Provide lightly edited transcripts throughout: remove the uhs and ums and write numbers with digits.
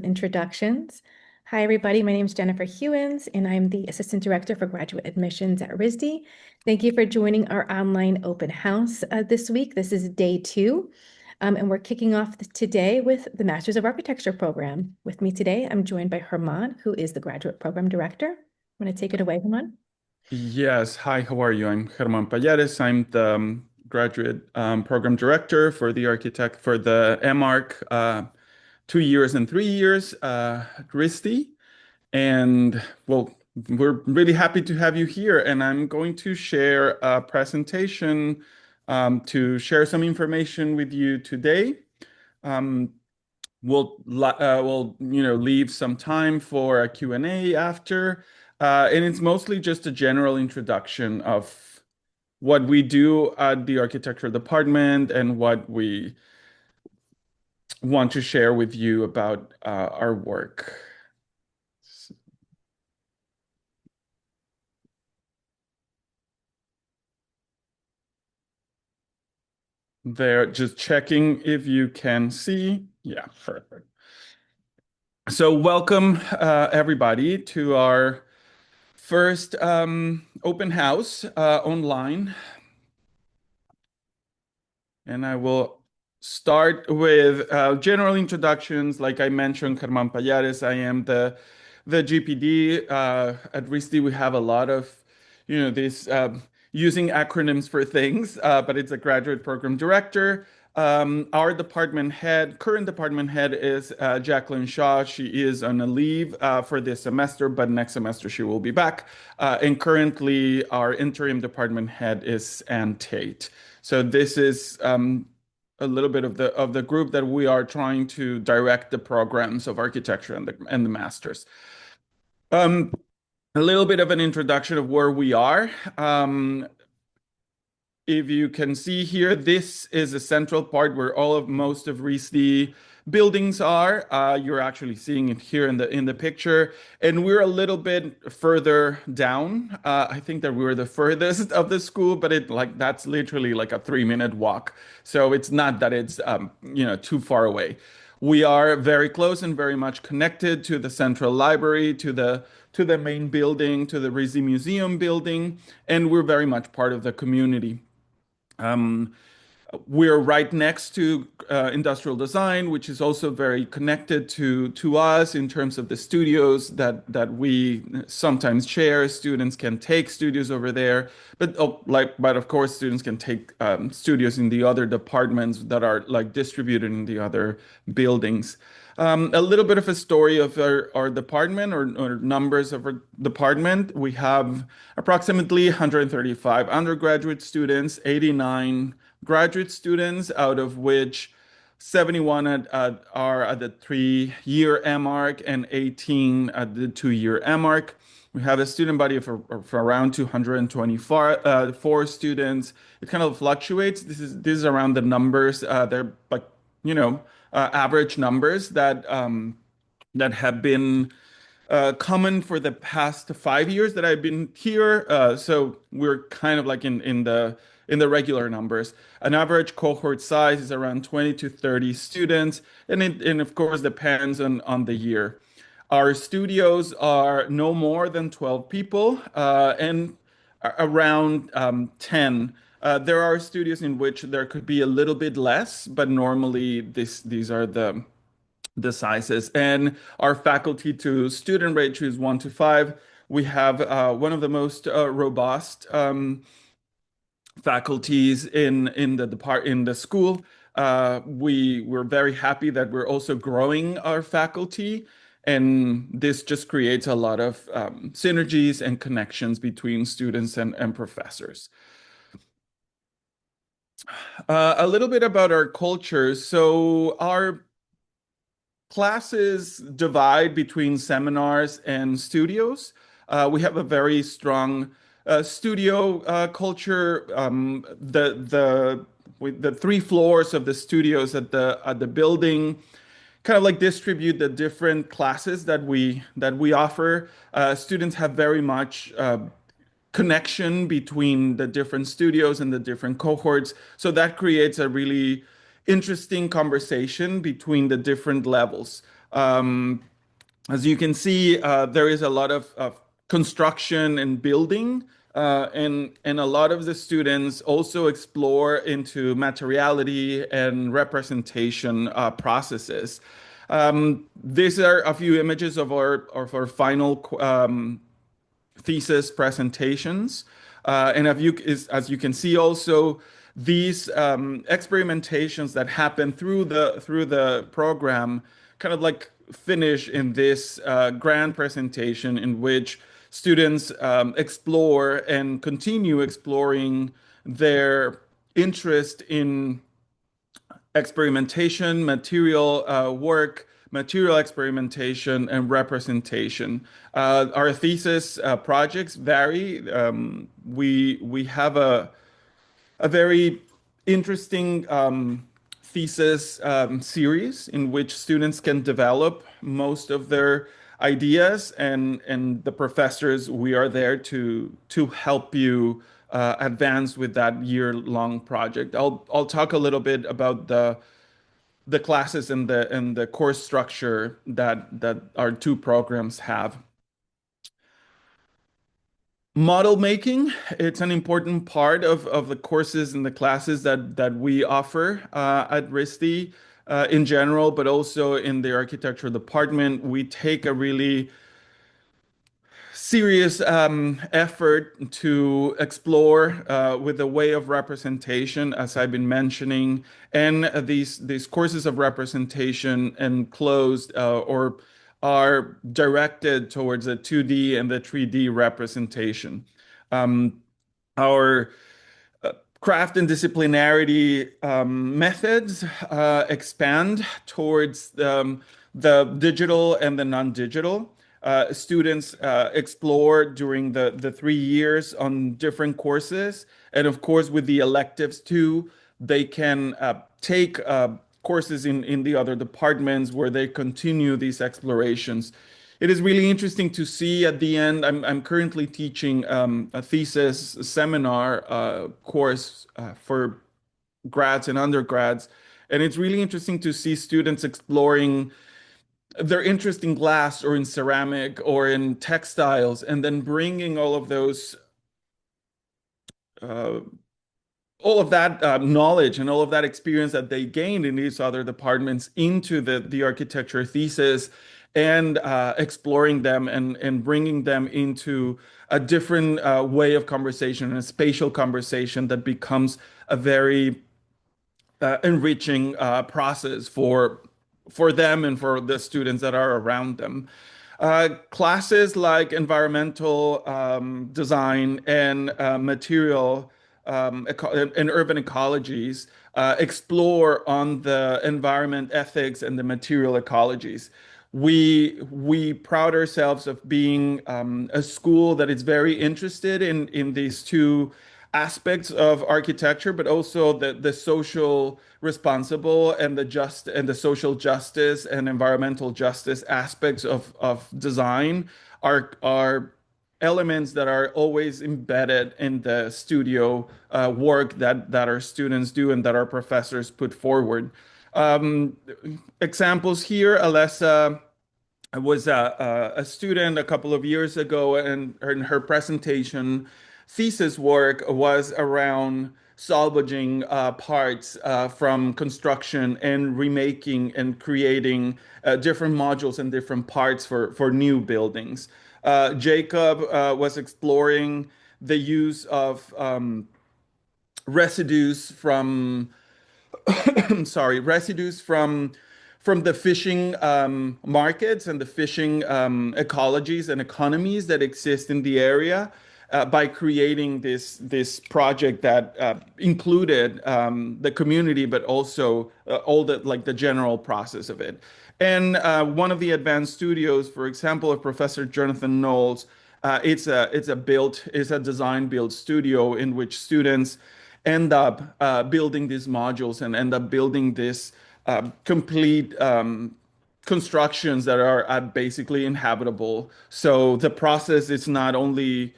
Introductions. Hi, everybody. My name is Jennifer Hewins, and I'm the Assistant Director for Graduate Admissions at RISD. Thank you for joining our online open house this week. This is day 2, and we're kicking off today with the Masters of Architecture program. With me today, I'm joined by Herman, who is the Graduate Program Director. Want to take it away, Herman? Yes. Hi, how are you? I'm Germán Pallares. I'm the graduate program director for the MArch 2 years and 3 years at RISD. And well, we're really happy to have you here. And I'm going to share a presentation to share some information with you today. Um, we'll leave some time for a Q&A after. And it's mostly just a general introduction of what we do at the architecture department and what we want to share with you about our work. There, just checking if you can see. Yeah, perfect. So welcome everybody to our first open house online. And I will start with general introductions. Like I mentioned, Germán Pallares, I am the GPD. At RISD, we have a lot of, this using acronyms for things, but it's a graduate program director. Our current department head is Jacqueline Shaw. She is on a leave for this semester, but next semester she will be back. And currently, our interim department head is Ann Tate. So this is a little bit of the group that we are trying to direct the programs of architecture and the masters. A little bit of an introduction of where we are. If you can see here, this is a central part where most of RISD buildings are. You're actually seeing it here in the picture, and we're a little bit further down. I think that we're the furthest of the school, but that's literally like a 3-minute walk. So it's not that it's too far away. We are very close and very much connected to the central library, to the main building, to the RISD Museum building, and we're very much part of the community. Um, we're right next to industrial design, which is also very connected to us in terms of the studios that we sometimes share. Students can take studios over there, but of course students can take studios in the other departments that are like distributed in the other buildings. A little bit of a story of our department or numbers of our department. We have approximately 135 undergraduate students, 89 graduate students, out of which 71 are at the 3-year MArch and 18 at the 2-year MArch. We have a student body of around 224 students. It kind of fluctuates. This is around the numbers. They're like, average numbers that have been common for the past 5 years that I've been here. So we're kind of like in the regular numbers. An average cohort size is around 20 to 30 students, and it of course depends on the year. Our studios are no more than 12 people and around 10. There are studios in which there could be a little bit less, but normally these are the sizes. And our faculty to student ratio is 1 to 5. We have one of the most robust faculties in the school. We're very happy that we're also growing our faculty, and this just creates a lot of synergies and connections between students and professors. A little bit about our culture. So our classes divide between seminars and studios. We have a very strong studio culture. With the 3 floors of the studios at the building kind of like distribute the different classes that we offer. Students have very much connection between the different studios and the different cohorts. So that creates a really interesting conversation between the different levels. As you can see, there is a lot of construction and building, and a lot of the students also explore into materiality and representation processes. These are a few images of our final thesis presentations. As you can see also, these experimentations that happen through the program kind of like finish in this grand presentation in which students explore and continue exploring their interest in experimentation, material work, material experimentation, and representation. Our thesis projects vary. We have a very interesting thesis series in which students can develop most of their ideas, and the professors, we are there to help you advance with that year-long project. I'll talk a little bit about the classes and the course structure that our two programs have. Model making, it's an important part of the courses and the classes that we offer at RISD in general, but also in the architecture department. We take a really serious effort to explore with the way of representation, as I've been mentioning, and these courses of representation enclosed or are directed towards the 2D and the 3D representation. Um, our craft and disciplinarity methods expand towards the digital and the non-digital. Students explore during the 3 years on different courses. And of course, with the electives too, they can take courses in the other departments where they continue these explorations. It is really interesting to see at the end. I'm currently teaching a thesis seminar course for grads and undergrads. And it's really interesting to see students exploring their interest in glass or in ceramic or in textiles, and then bringing uh, all of that knowledge and all of that experience that they gained in these other departments into the architecture thesis, and exploring them and bringing them into a different way of conversation and a spatial conversation that becomes a very enriching process for them and for the students that are around them. Classes like environmental design and material and urban ecologies explore on the environment ethics and the material ecologies. We proud ourselves of being a school that is very interested in these two aspects of architecture, but also the social responsible and the social justice and environmental justice aspects of design are elements that are always embedded in the studio work that our students do and that our professors put forward. Um, Examples here, Alessa was a student a couple of years ago, and her presentation thesis work was around salvaging parts from construction and remaking and creating different modules and different parts for new buildings. Jacob was exploring the use of residues from sorry, residues from the fishing markets and the fishing ecologies and economies that exist in the area by creating this project that included the community, but also all the like the general process of it. And one of the advanced studios, for example, of Professor Jonathan Knowles, it's a design build studio in which students end up building these modules and end up building this complete constructions that are basically inhabitable. So the process is not only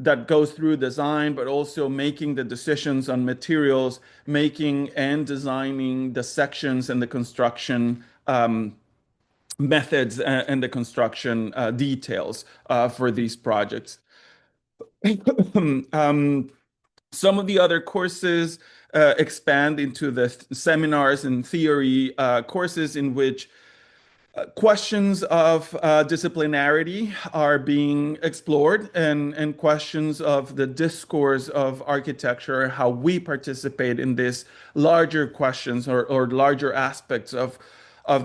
that goes through design, but also making the decisions on materials, making and designing the sections and the construction methods and the construction details for these projects. Um, some of the other courses expand into the seminars and theory courses in which questions of disciplinarity are being explored, and questions of the discourse of architecture, how we participate in these larger questions or larger aspects of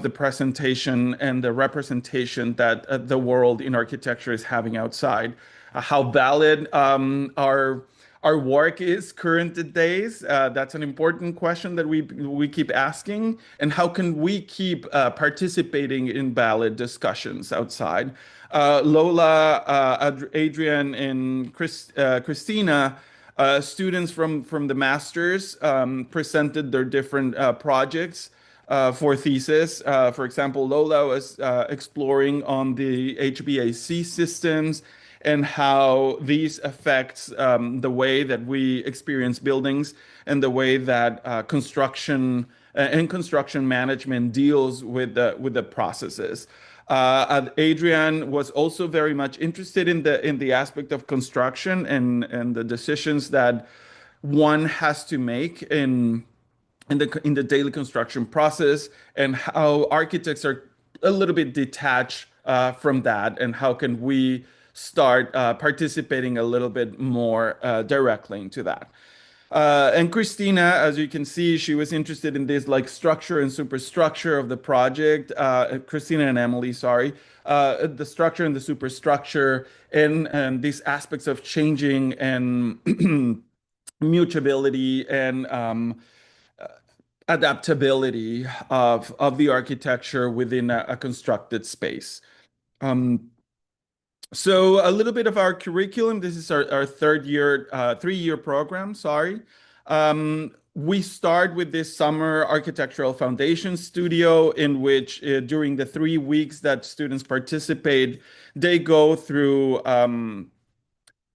the presentation and the representation that the world in architecture is having outside. How valid our work is current days? That's an important question that we keep asking. And how can we keep participating in valid discussions outside? Lola, Adrian, and Christina, students from the masters, presented their different projects for thesis. For example, Lola was exploring on the HVAC systems and how these affects the way that we experience buildings and the way that construction management deals with the processes. Adrian was also very much interested in the aspect of construction and the decisions that one has to make in the daily construction process, and how architects are a little bit detached from that, and how can we start participating a little bit more directly into that. And Christina, as you can see, she was interested in this like structure and superstructure of the project. Christina and Emily, sorry, the structure and the superstructure, and these aspects of changing and mutability and adaptability of the architecture within a constructed space. Um, so a little bit of our curriculum. This is our third year, 3-year program, sorry. We start with this summer architectural foundation studio in which during the 3 weeks that students participate, they go through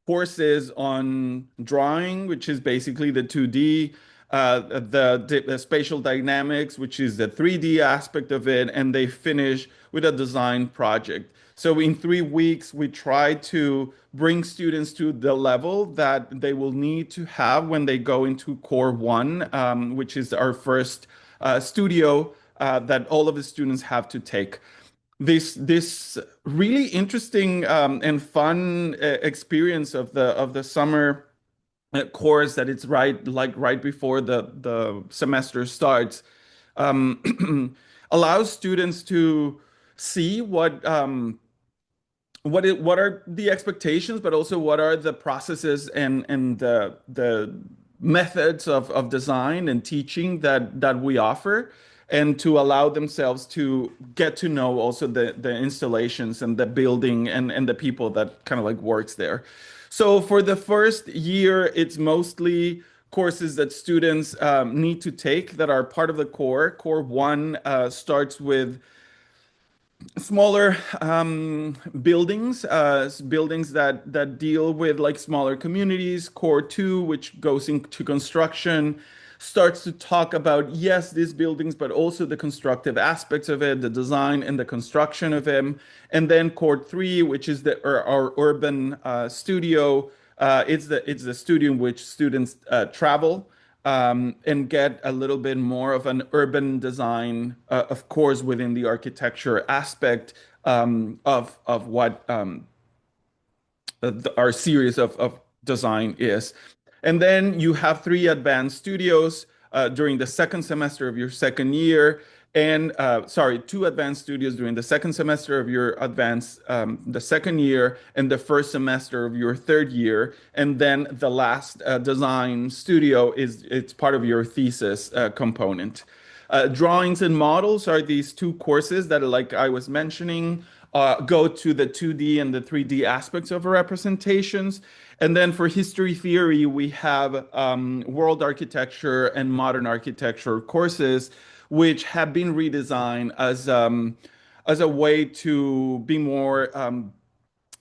courses on drawing, which is basically the 2D, the spatial dynamics, which is the 3D aspect of it, and they finish with a design project. So in 3 weeks, we try to bring students to the level that they will need to have when they go into Core 1, which is our first studio that all of the students have to take. This really interesting and fun experience of the summer course, that it's right before the semester starts, allows students to see what are the expectations, but also what are the processes and the methods of design and teaching that we offer, and to allow themselves to get to know also the installations and the building and the people that kind of like works there. So for the first year, it's mostly courses that students need to take that are part of the core. Core 1 starts with smaller buildings, buildings that deal with like smaller communities. Core 2, which goes into construction, starts to talk about, yes, these buildings, but also the constructive aspects of it, the design and the construction of them. And then Core 3, which is our urban studio, it's the studio in which students travel and get a little bit more of an urban design, of course, within the architecture aspect of what our series of design is. And then you have 3 advanced studios during the second semester of your second year, and sorry, 2 advanced studios during the second semester of your the second year, and the first semester of your third year. And then the last design studio it's part of your thesis component. Drawings and models are these 2 courses that, like I was mentioning, go to the 2D and the 3D aspects of representations. And then for history theory, we have world architecture and modern architecture courses, which have been redesigned as a way to be more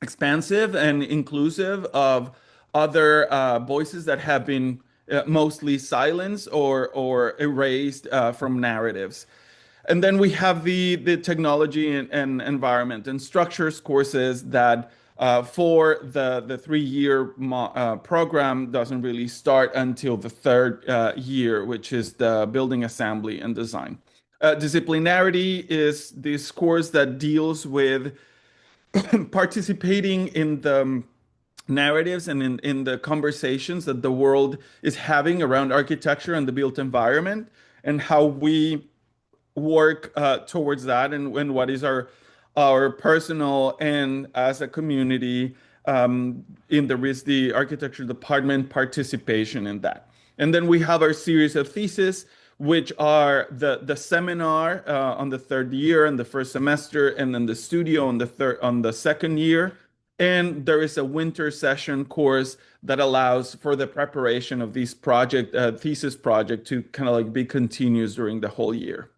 expansive and inclusive of other voices that have been mostly silenced or erased from narratives. And then we have the technology and environment and structures courses that for the 3 year program doesn't really start until the third year, which is the building assembly and design. Disciplinarity is this course that deals with participating in the narratives and in the conversations that the world is having around architecture and the built environment, and how we work towards that, and what is our personal and as a community in the RISD architecture department participation in that. And then we have our series of theses, which are the seminar on the third year and the first semester, and then the studio on the second year. And there is a winter session course that allows for the preparation of these thesis project to kind of like be continuous during the whole year.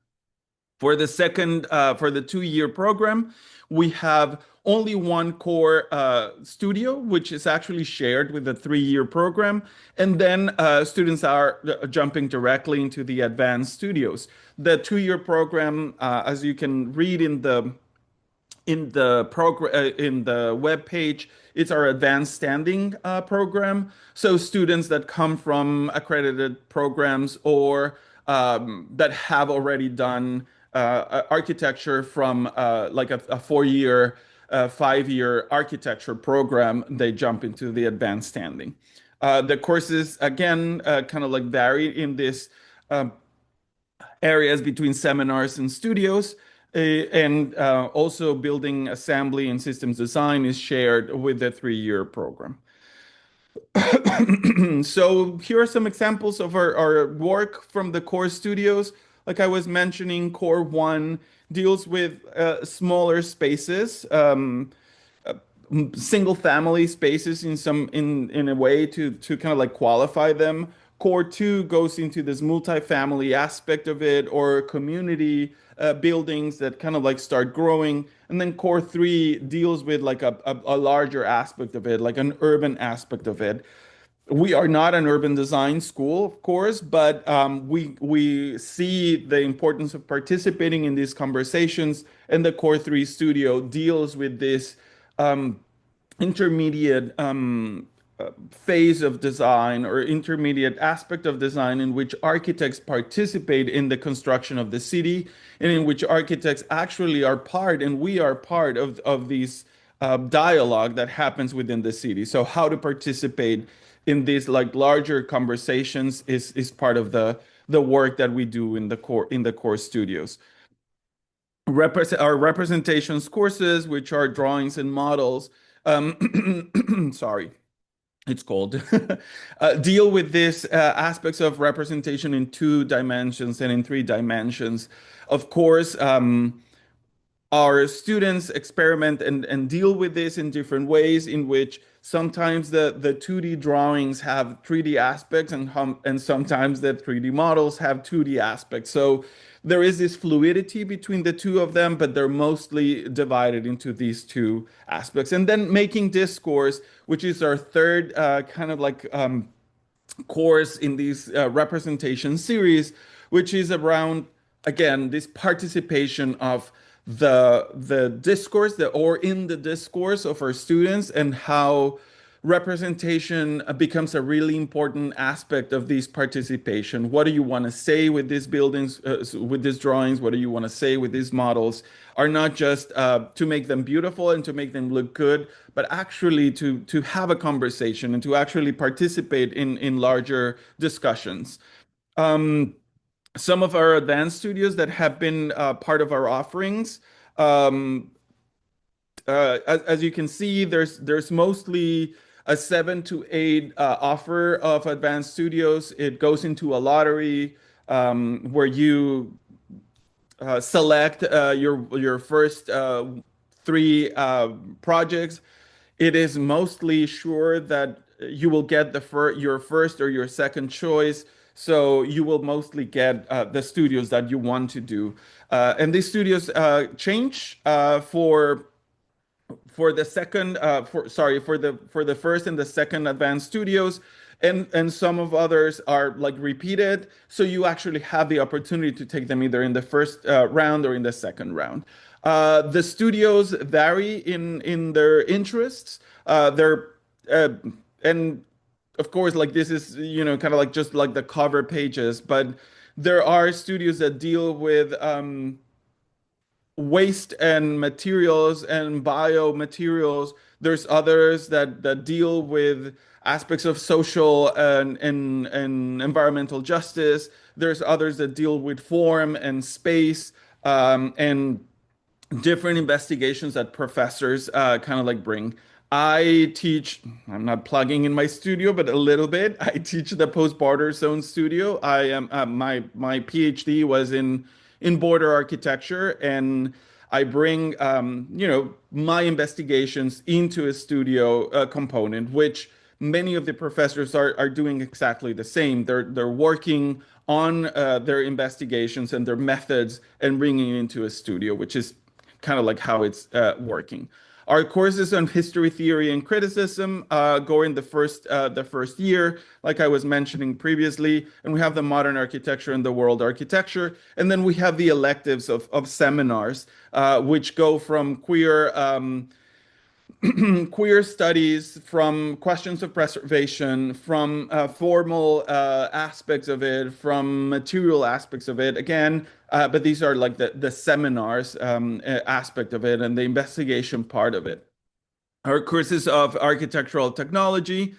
For the 2 year program, we have only one core studio, which is actually shared with the 3 year program. And then students are jumping directly into the advanced studios. The 2 year program, as you can read in the web page, it's our advanced standing program. So students that come from accredited programs or that have already done architecture from like a 4 year 5 year architecture program, they jump into the advanced standing. The courses again kind of like vary in this areas between seminars and studios. And also building assembly and systems design is shared with the 3 year program. So here are some examples of our work from the core studios. Like I was mentioning, core one deals with smaller spaces, single family spaces in a way to kind of like qualify them. Core two goes into this multifamily aspect of it, or community buildings that kind of like start growing. And then core three deals with like a larger aspect of it, like an urban aspect of it. We are not an urban design school, of course, but we see the importance of participating in these conversations, and the Core 3 studio deals with this um, intermediate phase of design, or intermediate aspect of design, in which architects participate in the construction of the city, and in which architects actually are part, and we are part of these dialogue that happens within the city. So how to participate in these like larger conversations is part of the work that we do in the core studios. Our representations courses, which are drawings and models, sorry, it's called, deal with these aspects of representation in 2 dimensions and in 3 dimensions. Of course, our students experiment and deal with this in different ways, in which sometimes the 2D drawings have 3D aspects, and sometimes the 3D models have 2D aspects. So there is this fluidity between the two of them, but they're mostly divided into these 2 aspects. And then making discourse, which is our third kind of like course in these representation series, which is around, again, this participation of the discourse, or in the discourse of our students, and how representation becomes a really important aspect of this participation. What do you want to say with these buildings, with these drawings? What do you want to say with these models? Are not just to make them beautiful and to make them look good, but actually to have a conversation and to actually participate in larger discussions. Um, some of our advanced studios that have been part of our offerings. Um, as you can see, there's mostly a 7 to 8 offer of advanced studios. It goes into a lottery where you select your first 3 projects. It is mostly sure that you will get your first or your second choice. So you will mostly get the studios that you want to do. And these studios change for the second for sorry for the first and the second advanced studios. and some of others are like repeated. So you actually have the opportunity to take them either in the first round or in the second round. The studios vary in their interests. They're uh, and of course, like this is, kind of like just like the cover pages, but there are studios that deal with waste and materials and biomaterials. There's others that deal with aspects of social and environmental justice. There's others that deal with form and space, and different investigations that professors kind of like bring. I teach, I'm not plugging in my studio, but a little bit. I teach the post-border zone studio. I am my PhD was in border architecture, and I bring my investigations into a studio component, which many of the professors are doing exactly the same. They're working on their investigations and their methods and bringing it into a studio, which is kind of like how it's working. Our courses on history, theory, and criticism go in the first year, like I was mentioning previously, and we have the modern architecture and the world architecture, and then we have the electives of seminars, which go from queer studies, from questions of preservation, from formal aspects of it, from material aspects of it. Again, but these are like the seminars aspect of it and the investigation part of it. Our courses of architectural technology,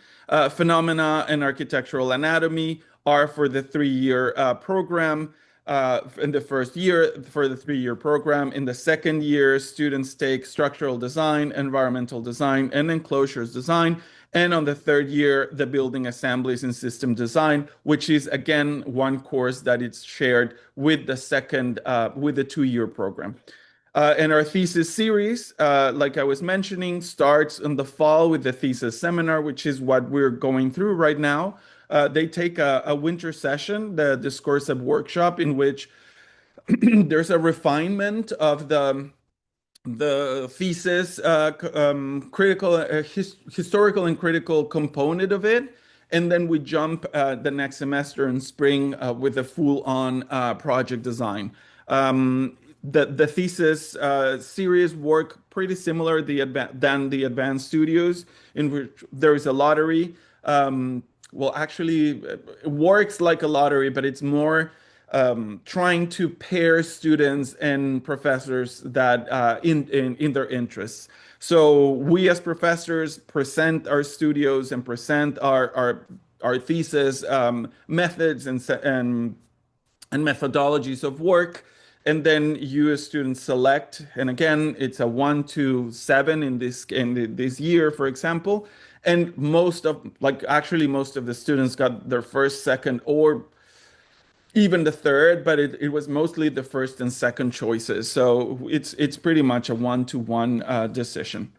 phenomena, and architectural anatomy are for the 3 year program. In the first year, for the 3 year program. In the second year, students take structural design, environmental design, and enclosures design. And on the third year, the building assemblies and system design, which is again one course that is shared with the 2 year program. And our thesis series, like I was mentioning, starts in the fall with the thesis seminar, which is what we're going through right now. They take a winter session, the discursive workshop, in which there's a refinement of the thesis, critical, historical and critical component of it. And then we jump the next semester in spring with a full-on project design. The thesis series work pretty similar than the advanced studios, in which there is a lottery. Well, actually, it works like a lottery, but it's more trying to pair students and professors that in their interests. So we as professors present our studios and present our thesis methods and methodologies of work. And then you as students select, and again, it's a 1 to 7 in this year, for example. And most of the students got their first, second, or even the third, but it was mostly the first and second choices. So it's pretty much a 1 to 1 decision.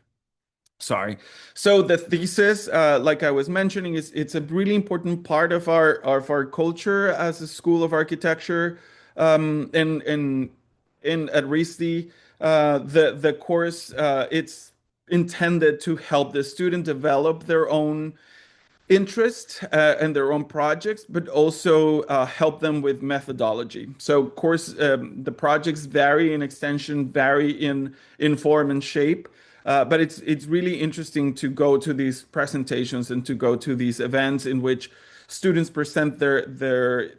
Sorry. So the thesis, like I was mentioning, it's a really important part of our culture as a school of architecture. And at RISD, the course, it's intended to help the student develop their own interest in their own projects, but also help them with methodology. So, of course, the projects vary in extension, vary in form and shape, but it's really interesting to go to these presentations and to go to these events in which students present their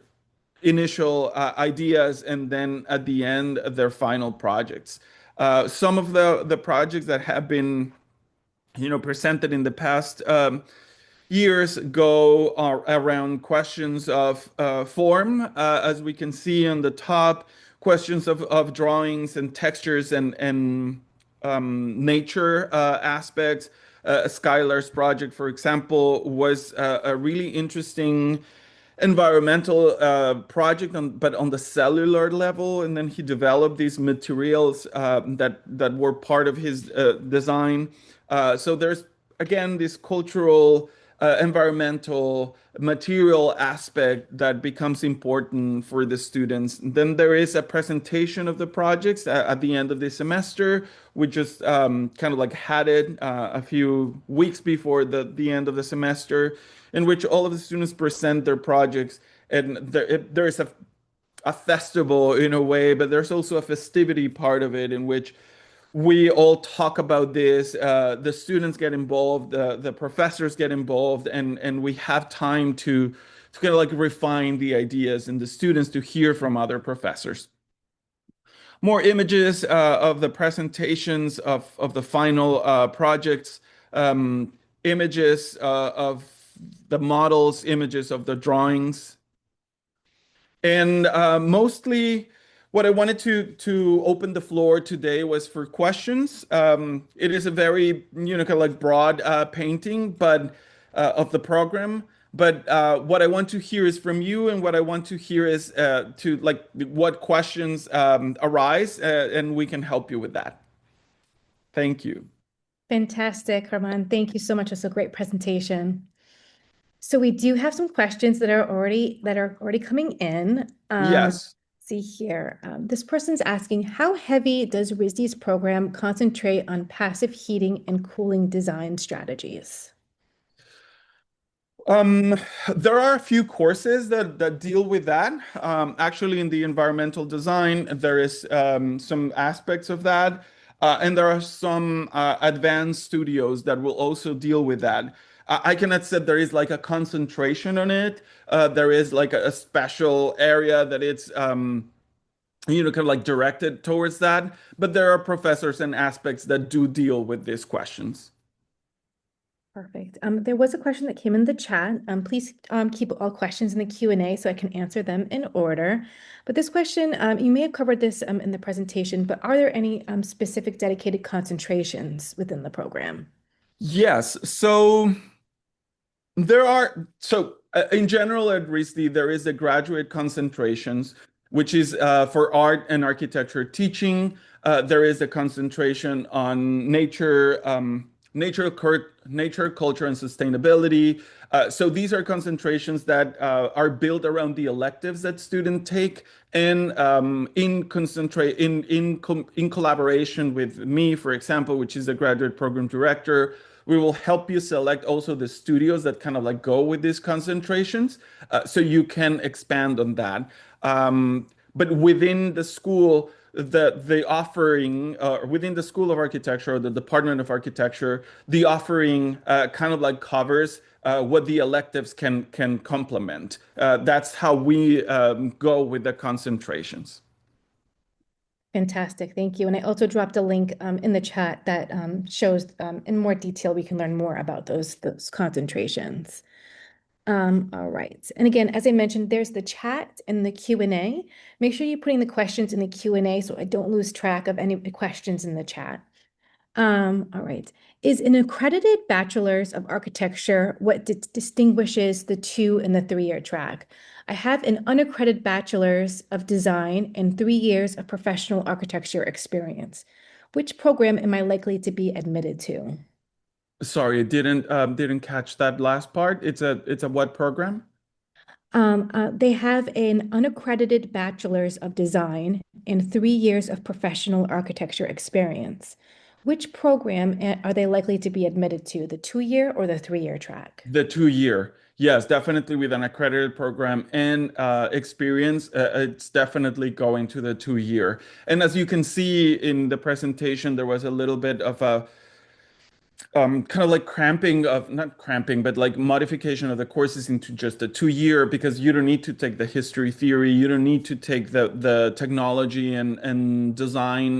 initial ideas and then at the end their final projects. Some of the projects that have been presented in the past years go around questions of form, as we can see on the top, questions of drawings and textures and nature aspects. Skylar's project, for example, was a really interesting environmental project, but on the cellular level. And then he developed these materials that were part of his design. So there's again this cultural environmental material aspect that becomes important for the students. Then there is a presentation of the projects at the end of the semester. We just kind of like had it a few weeks before the end of the semester, in which all of the students present their projects. And there is a festival in a way, but there's also a festivity part of it in which we all talk about this. The students get involved, the professors get involved, and we have time to kind of like refine the ideas and the students to hear from other professors. More images of the presentations of the final projects, images of the models, images of the drawings. And mostly what I wanted to open the floor today was for questions. It is a very, kind of like broad painting, but of the program. But what I want to hear is from you, and what I want to hear is to like what questions arise, and we can help you with that. Thank you. Fantastic, Herman. Thank you so much. It's a great presentation. So we do have some questions that are already coming in. Yes. See here. This person's asking, how heavy does RISD's program concentrate on passive heating and cooling design strategies? Um, there are a few courses that deal with that. Actually, in the environmental design, there is some aspects of that, and there are some advanced studios that will also deal with that. I cannot say there is like a concentration on it. There is like a special area that it's kind of like directed towards that. But there are professors and aspects that do deal with these questions. Perfect. There was a question that came in the chat. Please keep all questions in the Q&A so I can answer them in order. But this question, you may have covered this in the presentation, but are there any specific dedicated concentrations within the program? Yes. So. There are, so in general at RISD, there is a graduate concentrations, which is for art and architecture teaching. There is a concentration on nature, culture, and sustainability. So these are concentrations that are built around the electives that students take, and in collaboration with me, for example, which is the graduate program director. We will help you select also the studios that kind of like go with these concentrations, so you can expand on that. But within the school, the offering within the School of Architecture or the Department of Architecture, the offering kind of like covers what the electives can complement. That's how we go with the concentrations. Fantastic, thank you. And I also dropped a link in the chat that shows in more detail, we can learn more about those concentrations. All right. And again, as I mentioned, there's the chat and the Q&A. Make sure you're putting the questions in the Q&A so I don't lose track of any questions in the chat. All right. Is an accredited Bachelor's of Architecture what distinguishes the 2 and the 3-year track? I have an unaccredited Bachelor's of Design and 3 years of professional architecture experience. Which program am I likely to be admitted to? Sorry, I didn't catch that last part. It's a what program? They have an unaccredited Bachelor's of Design and 3 years of professional architecture experience. Which program are they likely to be admitted to, the 2-year or the 3-year track? The 2 year. Yes, definitely with an accredited program and experience, it's definitely going to the 2 year. And as you can see in the presentation, there was a little bit of a kind of like cramping of, not cramping, but like modification of the courses into just a 2 year, because you don't need to take the history theory, you don't need to take the technology and design,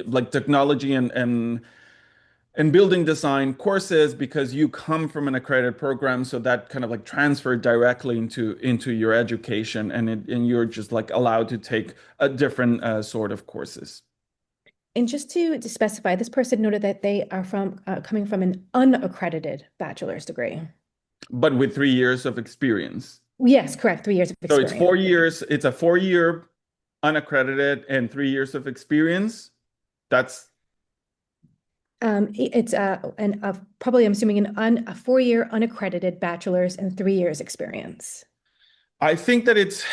like technology and building design courses, because you come from an accredited program, so that kind of like transferred directly into your education, and you're just like allowed to take a different sort of courses. And just to specify, this person noted that they are coming from an unaccredited bachelor's degree. But with 3 years of experience. Yes, correct. 3 years of So it's experience. 4 years, it's a 4 year unaccredited and 3 years of experience. That's It's probably, I'm assuming, a 4-year unaccredited bachelor's and 3 years experience. I think that it's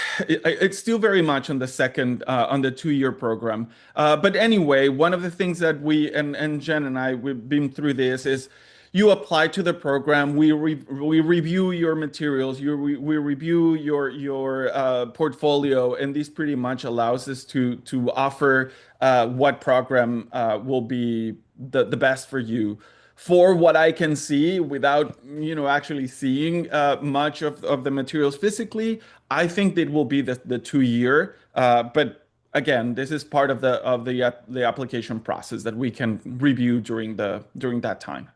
still very much on the second on the 2 year program. But anyway, one of the things that we and Jen and I we've been through this is you apply to the program. We review your materials. We review your portfolio, and this pretty much allows us to offer what program will be the best for you. For what I can see, without actually seeing much of the materials physically, I think it will be the 2 year. But again, this is part of the application process that we can review during that time.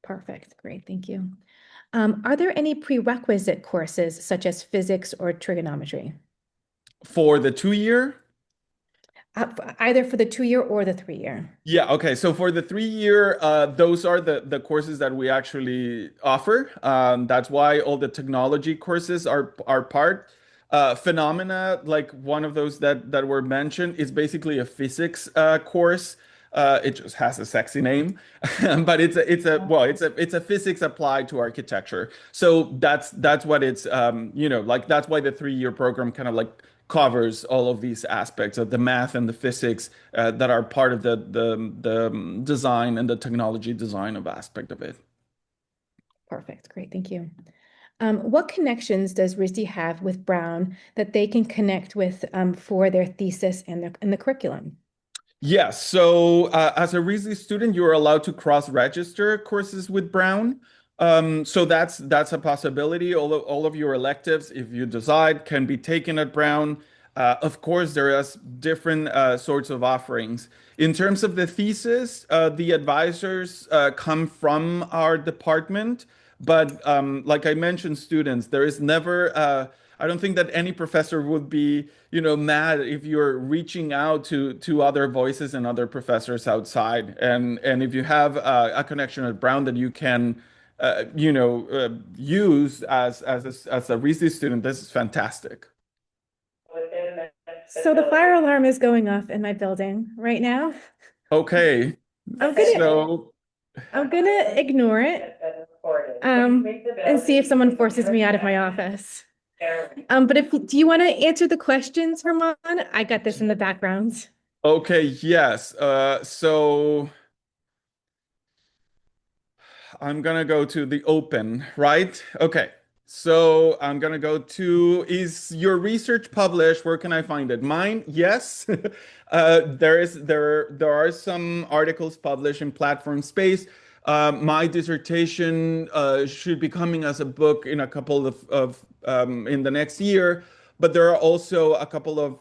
Perfect. Great. Thank you. Are there any prerequisite courses such as physics or trigonometry? For the 2 year. Either for the 2-year or the 3-year. Yeah, okay. So for the 3 year, those are the courses that we actually offer. That's why all the technology courses are part. Phenomena, like one of those that were mentioned, is basically a physics course. It just has a sexy name, but it's a physics applied to architecture. So that's what it's like that's why the 3 year program kind of like covers all of these aspects of the math and the physics that are part of the design and the technology design of aspect of it. Perfect. Great. Thank you. What connections does RISD have with Brown that they can connect with for their thesis and the curriculum? Yes. So as a RISD student, you're allowed to cross-register courses with Brown. So that's a possibility. All of your electives, if you decide, can be taken at Brown. Of course, there is different sorts of offerings. In terms of the thesis, the advisors come from our department, but like I mentioned, students, there is never. I don't think that any professor would be, mad if you're reaching out to other voices and other professors outside, and if you have a connection at Brown that you can, use as a RISD student, this is fantastic. So the fire alarm is going off in my building right now. Okay, I'm gonna so I'm gonna ignore it and see if someone forces me out of my office. But if do you want to answer the questions, Herman? I got this in the background. okay, yes. So I'm gonna go to the open, right? Okay. So I'm gonna go to, is your research published? Where can I find it? Mine, yes. There are some articles published in Platform Space. My dissertation should be coming as a book in a couple of in the next year, but there are also a couple of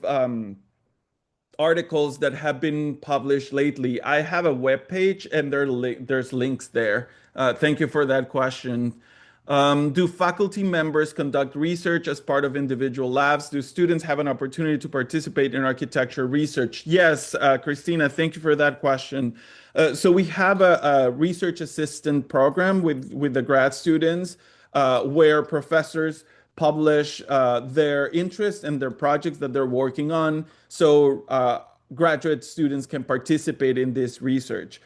articles that have been published lately. I have a web page and there's links there. Thank you for that question. Do faculty members conduct research as part of individual labs? Do students have an opportunity to participate in architecture research? Yes, Christina, thank you for that question. So we have a research assistant program with the grad students where professors publish their interests and their projects that they're working on. So graduate students can participate in this research.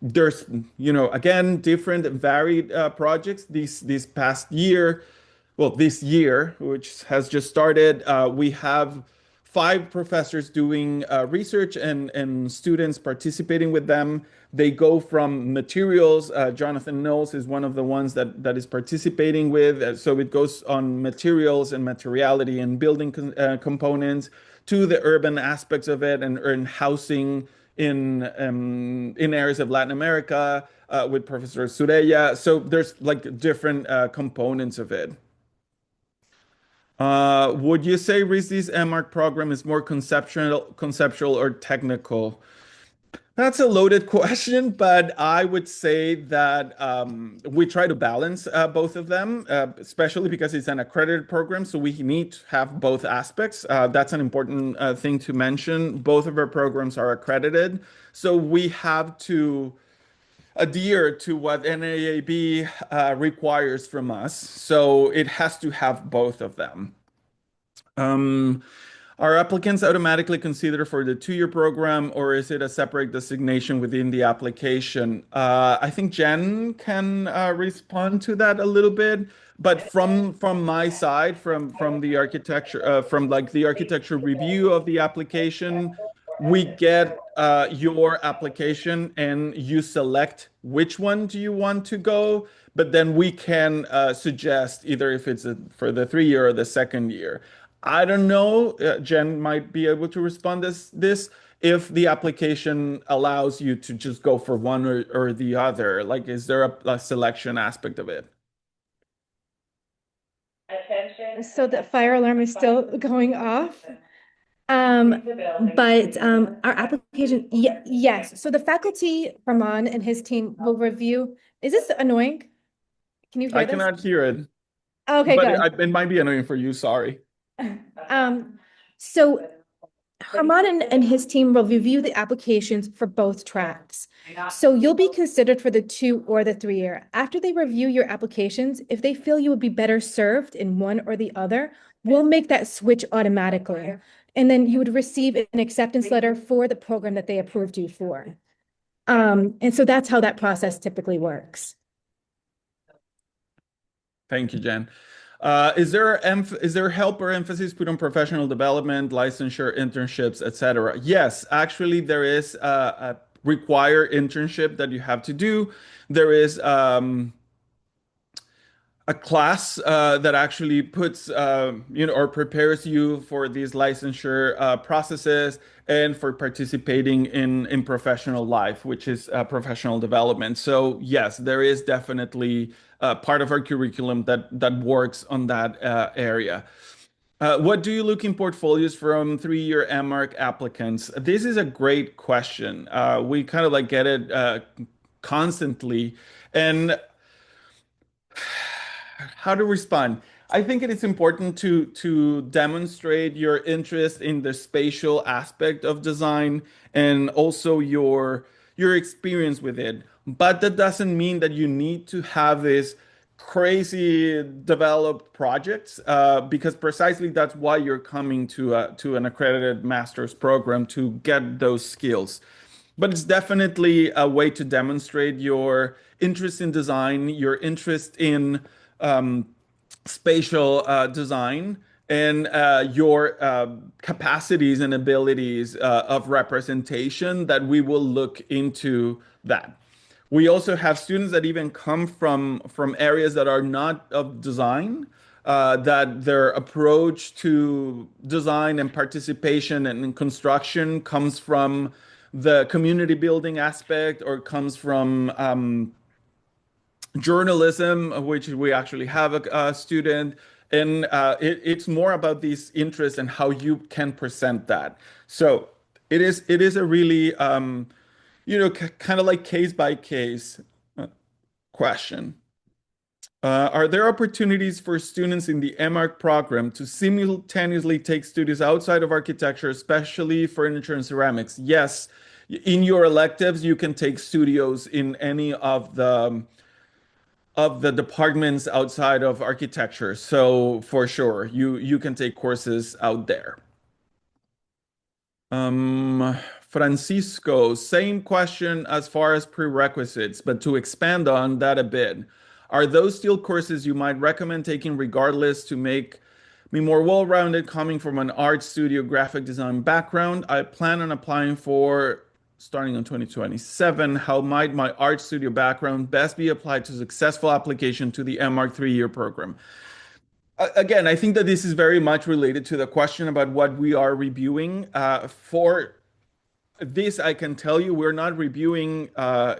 There's, again, different varied projects. This past year, well, this year, which has just started, we have 5 professors doing research and students participating with them. They go from materials. Jonathan Knowles is one of the ones that is participating with. So it goes on materials and materiality and building components to the urban aspects of it and housing in areas of Latin America with Professor Sureya. So there's like different components of it. Would you say RISD's MArch program is more conceptual or technical? That's a loaded question, but I would say that we try to balance both of them, especially because it's an accredited program, so we need to have both aspects. That's an important thing to mention. Both of our programs are accredited, so we have to adhere to what NAAB requires from us. So it has to have both of them. Um, Are applicants automatically considered for the 2-year program, or is it a separate designation within the application? I think Jen can respond to that a little bit, but from my side, from the architecture, from like the architecture review of the application, we get your application and you select which one do you want to go, but then we can suggest either if it's for the 3-year or the second year. I don't know. Jen might be able to respond this if the application allows you to just go for one or the other. Like, is there a selection aspect of it? So the fire alarm is still going off. Um, but our application, yes. So the faculty, Ramon and his team will review. Is this annoying? Can you I hear this? cannot hear it, Okay, but good. it might be annoying for you. Sorry. Um, so Harman and his team will review the applications for both tracks. So you'll be considered for the 2 or the 3-year. After they review your applications, if they feel you would be better served in one or the other, we'll make that switch automatically. And then you would receive an acceptance letter for the program that they approved you for. And so that's how that process typically works. Thank you, Jen. Is there help or emphasis put on professional development, licensure, internships, etc.? Yes, actually, there is a required internship that you have to do. There is a class that actually puts or prepares you for these licensure processes and for participating in professional life, which is professional development. So yes, there is definitely part of our curriculum that works on that area. What do you look in portfolios from 3-year MArch applicants? This is a great question. We kind of like get it constantly. And how to respond? I think it is important to demonstrate your interest in the spatial aspect of design and also your experience with it. But that doesn't mean that you need to have this crazy developed projects because precisely that's why you're coming to an accredited master's program to get those skills. But it's definitely a way to demonstrate your interest in design, your interest in um, spatial design, and your capacities and abilities of representation that we will look into that. We also have students that even come from areas that are not of design, that their approach to design and participation and in construction comes from the community building aspect or comes from journalism, which we actually have a student, and it's more about these interests and how you can present that. So it is a really kind of like case by case question. Are there opportunities for students in the MArch program to simultaneously take studies outside of architecture, especially furniture and ceramics? Yes. In your electives, you can take studios in any of the departments outside of architecture. So for sure, you can take courses out there. Francisco, same question as far as prerequisites, but to expand on that a bit, are those still courses you might recommend taking regardless to make me more well-rounded coming from an art studio graphic design background? I plan on applying for starting in 2027. How might my art studio background best be applied to successful application to the MArch 3-year program? Again, I think that this is very much related to the question about what we are reviewing. For this, I can tell you, we're not reviewing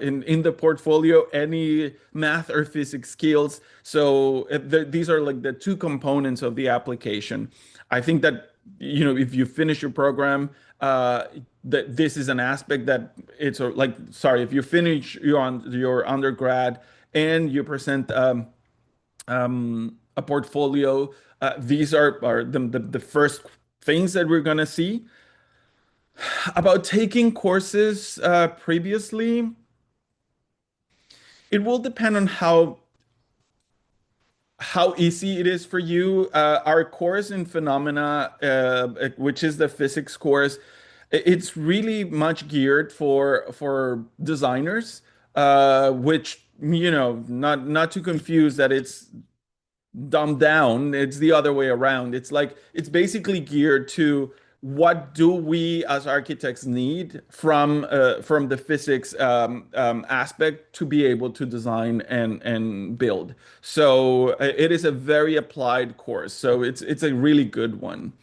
in the portfolio any math or physics skills. So these are like the two components of the application. I think that if you finish your program, that this is an aspect that it's like sorry, if you finish your undergrad and you present a portfolio, these are the first things that we're gonna see. About taking courses previously, it will depend on how how easy it is for you. Our course in phenomena, which is the physics course, it's really much geared for designers, which, not to confuse that it's dumbed down. It's the other way around. It's like it's basically geared to what do we as architects need from the physics aspect to be able to design and build. So it is a very applied course. So it's a really good one.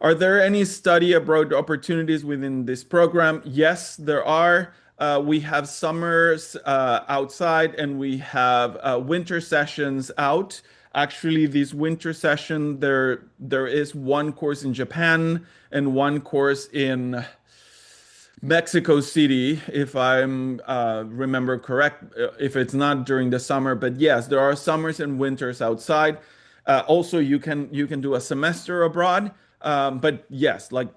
Are there any study abroad opportunities within this program? Yes, there are. We have summers outside and we have winter sessions out. Actually, this winter session, there is one course in Japan and one course in Mexico City, if I'm remember correct, if it's not during the summer, but yes, there are summers and winters outside. Also, you can do a semester abroad, but yes, like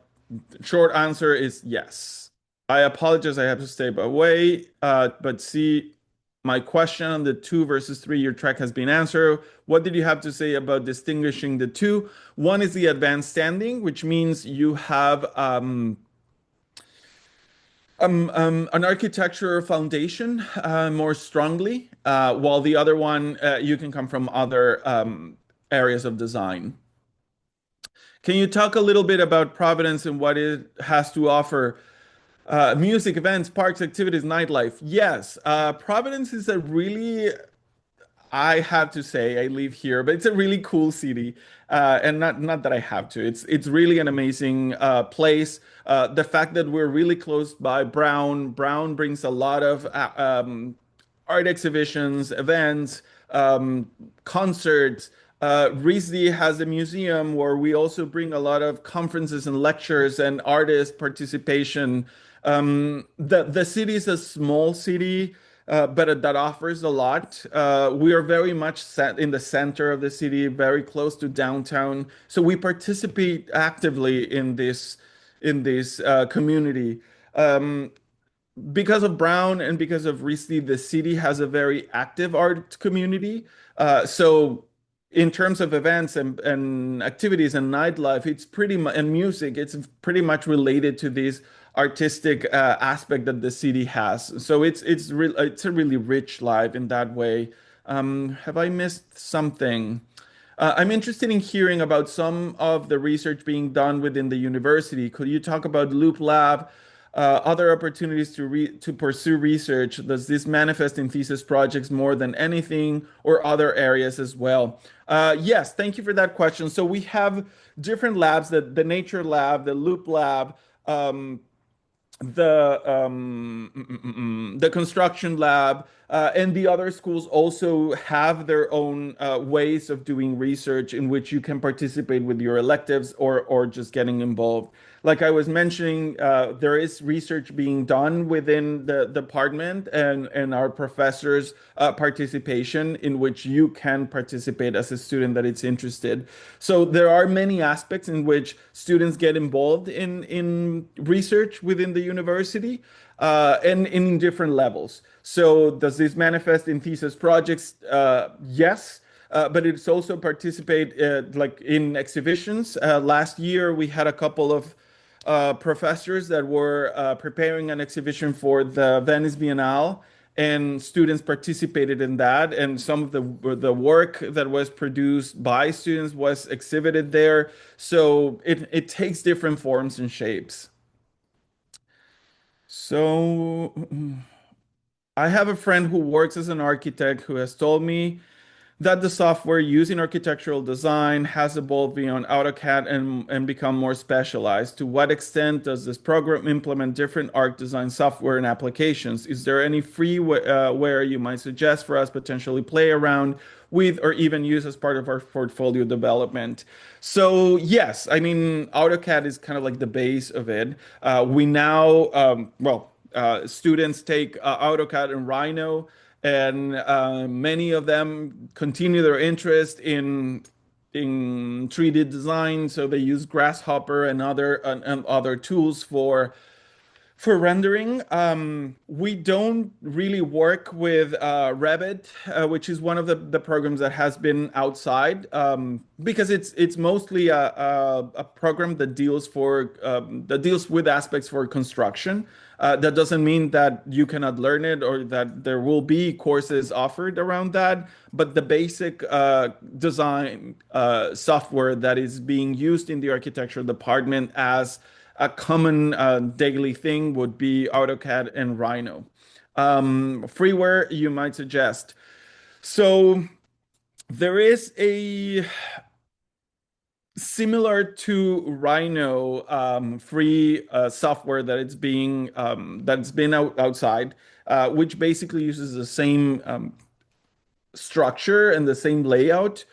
short answer is yes. I apologize, I have to step away, but see, my question on the 2 versus 3 year track has been answered. What did you have to say about distinguishing the two? One is the advanced standing, which means you have an architecture foundation more strongly, while the other one you can come from other areas of design. Can you talk a little bit about Providence and what it has to offer? Music, events, parks, activities, nightlife. Yes, Providence is a really, I have to say, I live here, but it's a really cool city, and not that I have to. It's really an amazing place. The fact that we're really close by Brown. Brown brings a lot of art exhibitions, events, concerts. RISD has a museum where we also bring a lot of conferences and lectures and artist participation. The city is a small city, but that offers a lot. We are very much set in the center of the city, very close to downtown, so we participate actively in this community. Um, because of Brown and because of RISD, the city has a very active art community. So in terms of events and activities and nightlife, it's pretty much and music, it's pretty much related to this artistic aspect that the city has. So it's a really rich life in that way. Have I missed something? I'm interested in hearing about some of the research being done within the university. Could you talk about Loop Lab, other opportunities to pursue research? Does this manifest in thesis projects more than anything, or other areas as well? Yes, thank you for that question. So we have different labs: the Nature Lab, the Loop Lab. The construction lab and the other schools also have their own ways of doing research in which you can participate with your electives or just getting involved. Like I was mentioning, there is research being done within the department and our professors' participation in which you can participate as a student that it's interested. So there are many aspects in which students get involved in research within the university and in different levels. So does this manifest in thesis projects? Yes. But it's also participate like in exhibitions. Last year we had a couple of professors that were preparing an exhibition for the Venice Biennale, and students participated in that. And some of the work that was produced by students was exhibited there. So it takes different forms and shapes. So I have a friend who works as an architect who has told me that the software used in architectural design has evolved beyond AutoCAD and become more specialized. To what extent does this program implement different art design software and applications? Is there any freeware you might suggest for us potentially play around with or even use as part of our portfolio development? So yes, I mean, AutoCAD is kind of like the base of it. We now, students take AutoCAD and Rhino, and many of them continue their interest in 3D design. So they use Grasshopper and other tools For rendering, we don't really work with Revit, which is one of the programs that has been outside, because it's mostly a program that deals with aspects for construction. That doesn't mean that you cannot learn it or that there will be courses offered around that, but the basic design software that is being used in the architecture department as a common daily thing would be AutoCAD and Rhino. Freeware, you might suggest. So there is a similar to Rhino free software that it's being that's been outside, which basically uses the same structure and the same layout,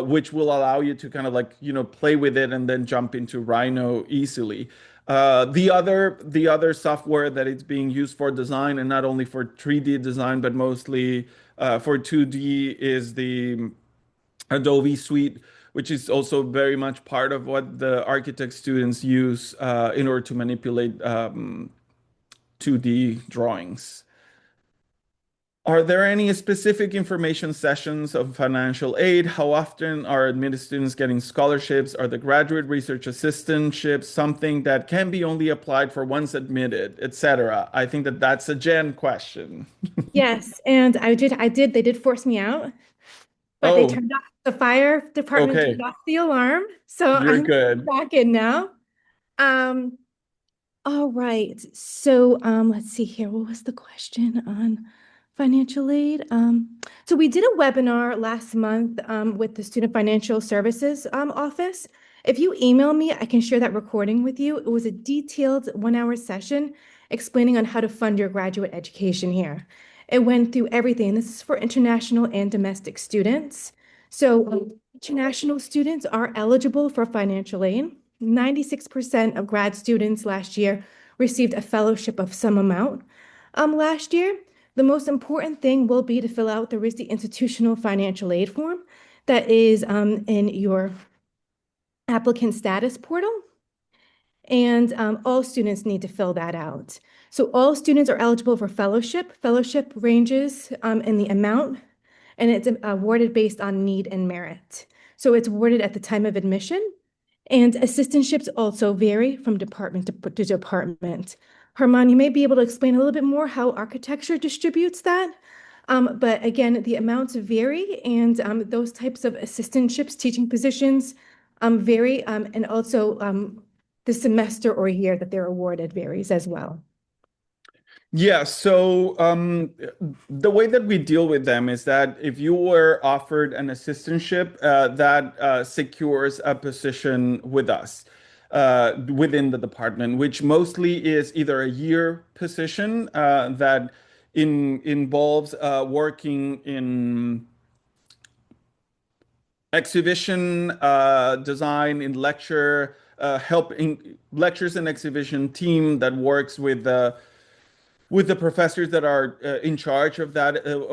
which will allow you to kind of like, play with it and then jump into Rhino easily. The other software that it's being used for design, and not only for 3D design, but mostly for 2D, is the Adobe Suite, which is also very much part of what the architect students use in order to manipulate 2D drawings. Are there any specific information sessions of financial aid? How often are admitted students getting scholarships? Are the graduate research assistantships something that can be only applied for once admitted, etc.? I think that that's a Jen question. Yes, and they did force me out, but they Oh, turned off the fire department turned okay. off the alarm, so You're I'm good. back in now. Um, all right. So let's see here. What was the question on financial aid? So we did a webinar last month with the Student Financial Services office. If you email me, I can share that recording with you. It was a detailed 1 hour session explaining on how to fund your graduate education here. It went through everything. This is for international and domestic students. So international students are eligible for financial aid. 96% of grad students last year received a fellowship of some amount. Last year, the most important thing will be to fill out the RISD institutional financial aid form that is in your applicant status portal. And all students need to fill that out. So all students are eligible for fellowship. Fellowship ranges in the amount, and it's awarded based on need and merit. So it's awarded at the time of admission, and assistantships also vary from department to department. Herman, you may be able to explain a little bit more how architecture distributes that. But again, the amounts vary, and those types of assistantships, teaching positions vary, and also the semester or year that they're awarded varies as well. Yeah, so the way that we deal with them is that if you were offered an assistantship, that secures a position with us within the department, which mostly is either a year position that involves working in exhibition design, in helping lectures and exhibition team that works with the professors that are in charge of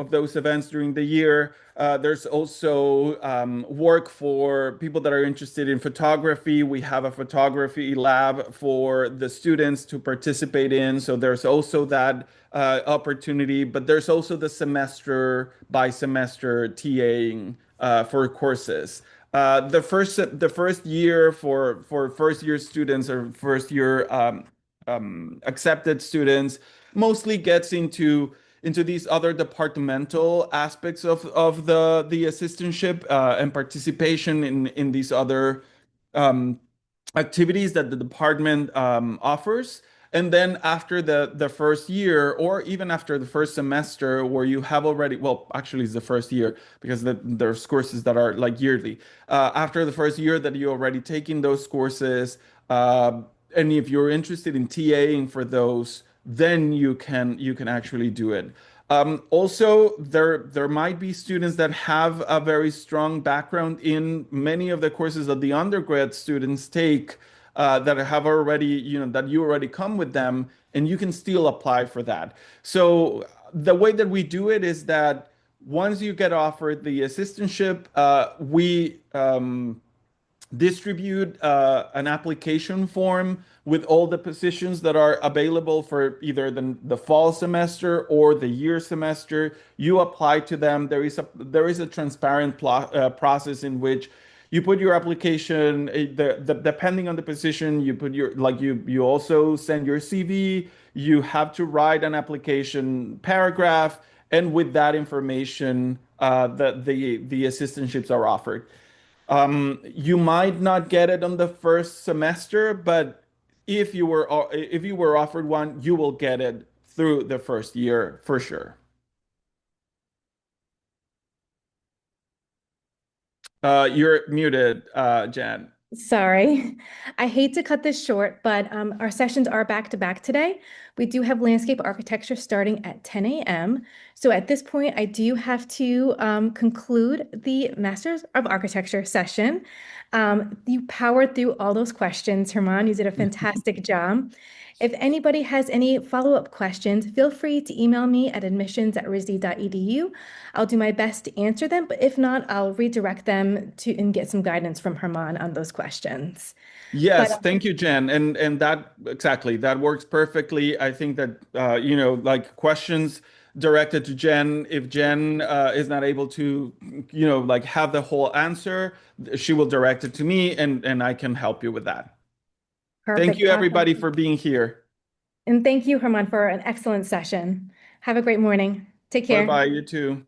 those events during the year. There's also work for people that are interested in photography. We have a photography lab for the students to participate in. So there's also that opportunity, but there's also the semester by semester TAing for courses. The first year for first year students or first year accepted students mostly gets into these other departmental aspects of the assistantship and participation in these other um, activities that the department offers. And then after the first year, or even after the first semester, where you have already, well, actually, it's the first year because there's courses that are like yearly. After the first year that you already taking those courses, uh, and if you're interested in TAing for those, then you can actually do it. Also, there might be students that have a very strong background in many of the courses that the undergrad students take that have already, that you already come with them, and you can still apply for that. So the way that we do it is that once you get offered the assistantship, we distribute an application form with all the positions that are available for either the fall semester or the year semester. You apply to them. There is a transparent process in which you put your application, depending on the position, you put your like you also send your CV. You have to write an application paragraph, and with that information, the assistantships are offered. You might not get it on the first semester, but if you were offered one, you will get it through the first year for sure. You're muted, Jan. Sorry, I hate to cut this short, but our sessions are back to back today. We do have landscape architecture starting at 10 a.m. So at this point, I do have to conclude the Masters of Architecture session. You powered through all those questions, Herman. You did a fantastic job. If anybody has any follow-up questions, feel free to email me at admissions@risd.edu. I'll do my best to answer them, but if not, I'll redirect them to and get some guidance from Herman on those questions. But Yes, thank you, Jen. And that exactly that works perfectly. I think that like questions directed to Jen, if Jen is not able to, like have the whole answer, she will direct it to me and I can help you with that. Thank perfect, you everybody awesome. for being here. And thank you, Herman, for an excellent session. Have a great morning. Take Bye bye, care. you too.